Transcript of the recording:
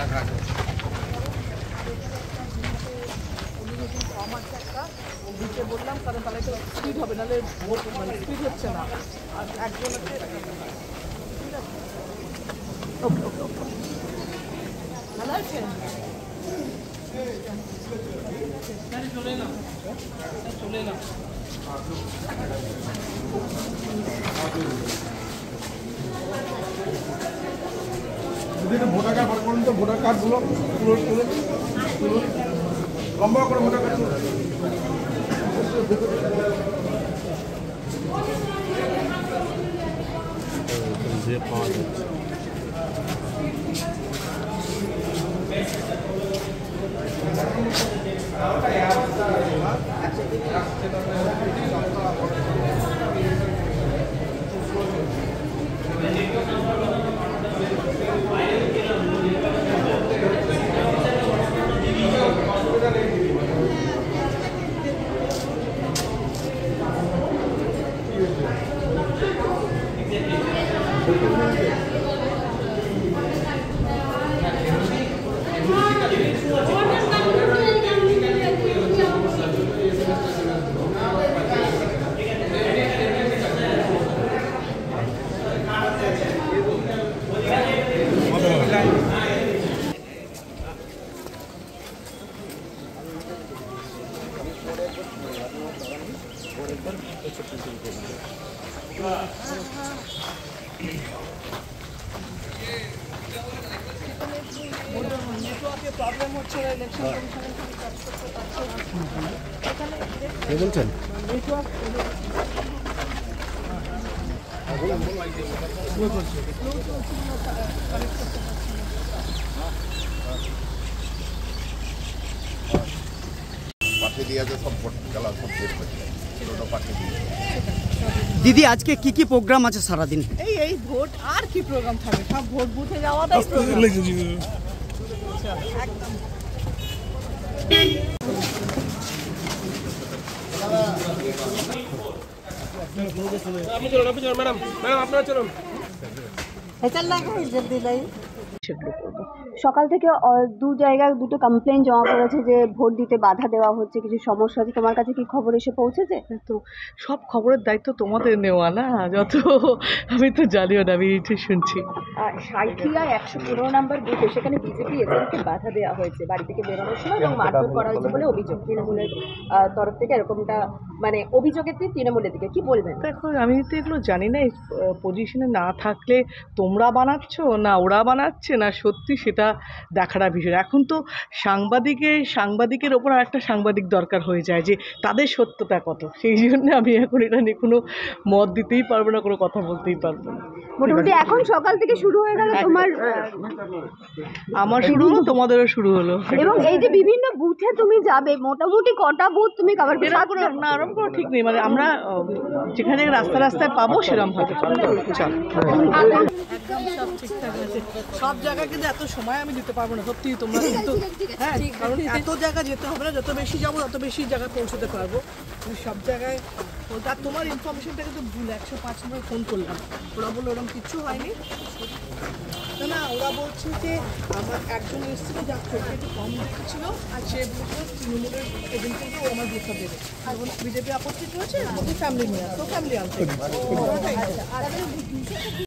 রাখা আছে। বললাম কারণ তাহলে তো স্পিড হবে, নাহলে মানে স্পিড হচ্ছে না। আর একজন ওকে ওকে ওকে, ভালো আছেন? চলে এলাম চলে এলাম। ভোটার কার্ড বার করুন তো, ভোটার কার্ডগুলো তুলুন লম্বা করে ভোটার কার্ড তুলুন। যে পাওয়া যাচ্ছে প্রবলেম হচ্ছে ইলেকশন কে বলছেন? দিদি আজকে কি কি প্রোগ্রাম আছে সারাদিন? এই ভোট আর কি প্রোগ্রাম থাকবে, সব ভোট বুথে যাওয়াটাই প্রোগ্রাম। একদম আপনি চলুন ম্যাডাম, আপনারা চলুন। সেগুলো করবো। সকাল থেকে দু জায়গায় দুটো কমপ্লেন জমা পড়েছে যে ভোট দিতে বাধা দেওয়া হচ্ছে, কিছু সমস্যা আছে। তোমার কাছে কি খবর এসে পৌঁছেছে? তো সব খবরের দায়িত্ব তোমাদের নেওয়া না, যত আমি তো জানিও না, আমি এইটাই শুনছি। সাঁইথিয়া 115 নম্বর বুথে সেখানে বিজেপি এজেন্টকে বাধা দেওয়া হয়েছে বাড়ি থেকে বেরোনোর সময় এবং মারধর করা হয়েছে বলে অভিযোগ তৃণমূলের তরফ থেকে। এরকমটা মানে অভিযোগের তৃণমূলের দিকে কি বলবেন? দেখো আমি তো এগুলো জানি না, এই পজিশনে না থাকলে তোমরা বানাচ্ছ না ওরা বানাচ্ছে না সত্যি সেটা দেখাটা বিষয়। এখন তো সাংবাদিকের ওপর আর একটা সাংবাদিক দরকার হয়ে যায় যে তাদের সত্যতা কত, সেই জন্য আমি এখন এটা নিয়ে কোনো মত দিতেই পারবো না, কোনো কথা বলতেই পারবো না। মোটামুটি এখন সকাল থেকে শুরু হয়ে গেল তোমার, আমার শুরু হলো তোমাদেরও শুরু হলো। এবং এই যে বিভিন্ন বুথে তুমি যাবে, মোটামুটি কটা বুথ তুমি কভার করবে? না ওরকম কোনো ঠিক নেই, মানে আমরা যেখানে রাস্তায় পাবো সেরকম ভাবে একদম সব ঠিকঠাক আছে। সব জায়গায় কিন্তু এত সময় আমি দিতে পারবো না সত্যি, তোমরা কিন্তু হ্যাঁ, কারণ এত জায়গা যেতে হবে না, যত বেশি যাবো তত বেশি জায়গায় পৌঁছতে পারবো। সব জায়গায় আর তোমার ইনফরমেশনটা কিন্তু ভুল, 105 নম্বর ফোন করলাম, ওরা বললো ওরকম কিছু হয়নি। না ওরা বলছে যে আমার একজন এসেছিল যার চোখে একটু কম দেখেছিল, আর সে বলছিল তৃণমূলের এজেন্টকে ও আমার বুথটা দেবে, আর বিজেপি আপত্তি করেছে ফ্যামিলি নিয়ে, তো ফ্যামিলি আনতে